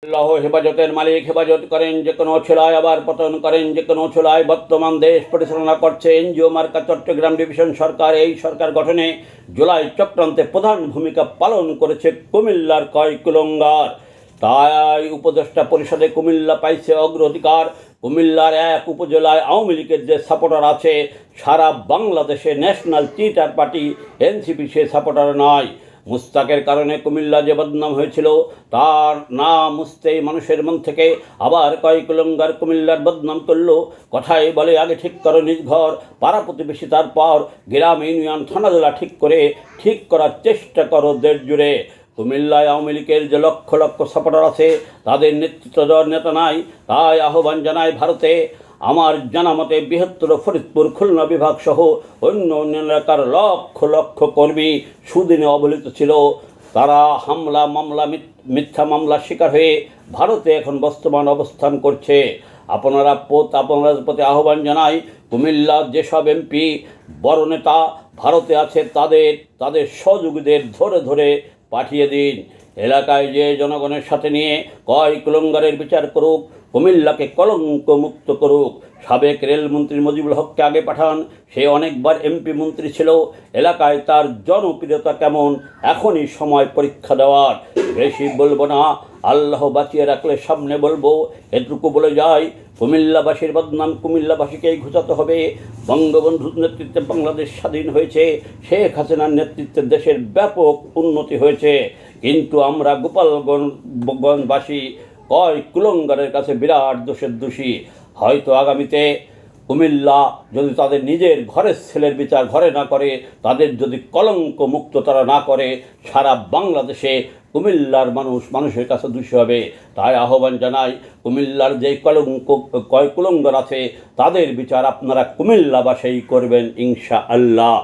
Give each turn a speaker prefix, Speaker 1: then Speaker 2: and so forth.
Speaker 1: আল্লাহ হেফাজতের মালিক, হেফাজত করেন যে কোনো ছোলায়, আবার পতন করেন যে কোনো ছোলায়। বর্তমান দেশ পরিচালনা করছে এনজিও মার্কা চট্টগ্রাম ডিভিশন সরকার। এই সরকার গঠনে জুলাই চক্রান্তে প্রধান ভূমিকা পালন করেছে কুমিল্লার কয় কুলঙ্গার। তাই উপদেষ্টা পরিষদে কুমিল্লা পাইছে অগ্রাধিকার। কুমিল্লার এক উপজেলায় আওয়ামী লীগের যে সাপোর্টার আছে, সারা বাংলাদেশে ন্যাশনাল চিটার পার্টি এনসিপি সে সাপোর্টার নয়। মুস্তাকের কারণে কুমিল্লা যে বদনাম হয়েছিল, তার না মুছতেই মানুষের মন থেকে আবার কয় কুলঙ্গার কুমিল্লার বদনাম করলো। কথাই বলে, আগে ঠিক করো নিজ ঘর, পাড়া প্রতিবেশী, তারপর গ্রাম, ইউনিয়ন, থানা, জেলা ঠিক করার চেষ্টা করো দেশ জুড়ে। কুমিল্লায় আওয়ামী লীগের যে লক্ষ লক্ষ সাপোর্টার আছে, তাদের নেতৃত্ব দেওয়ার নেতা নাই। তাই আহ্বান জানায় ভারতে। আমার জানা মতে বৃহত্তর ফরিদপুর, খুলনা বিভাগ সহ অন্য এলাকার লক্ষ লক্ষ কর্মী সুদিনে অবহেলিত ছিল। তারা হামলা, মামলা, মিথ্যা মামলার শিকার হয়ে ভারতে এখন বর্তমান অবস্থান করছে। আপনারা প্রতি আহ্বান জানাই, কুমিল্লার যেসব এমপি বড় নেতা ভারতে আছে, তাদের সহযোগীদের ধরে ধরে পাঠিয়ে দিন। এলাকায় যে জনগণের সাথে নিয়ে কয় কুলঙ্গারের বিচার করুক, কুমিল্লাকে কলঙ্ক মুক্ত করুক। সাবেক রেলমন্ত্রী মুজিবুল হককে আগে পাঠান। সে অনেকবার এমপি মন্ত্রী ছিল। এলাকায় তার জনপ্রিয়তা কেমন, এখনই সময় পরীক্ষা দেওয়ার। বেশি বলবো না, আল্লাহ বাঁচিয়ে রাখলে সামনে বলবো। এটুকু বলে যাই, কুমিল্লাবাসীর বদনাম কুমিল্লাবাসীকেই ঘোচাতে হবে। বঙ্গবন্ধুর নেতৃত্বে বাংলাদেশ স্বাধীন হয়েছে, শেখ হাসিনার নেতৃত্বে দেশের ব্যাপক উন্নতি হয়েছে। কিন্তু আমরা গোপালগঞ্জবাসী কয় কুলঙ্গারের কাছে বিরাট দোষের দোষী। হয়তো আগামীতে কুমিল্লা যদি তাদের নিজের ঘরের ছেলের বিচার ঘরে না করে, তাদের যদি কলঙ্ক মুক্ত তারা না করে, সারা বাংলাদেশে কুমিল্লার মানুষের কাছে দোষী হবে। তাই আহ্বান জানাই, কুমিল্লার যে কয় কুলঙ্গার আছে, তাদের বিচার আপনারা কুমিল্লাবাসী করবেন ইনশাআল্লাহ।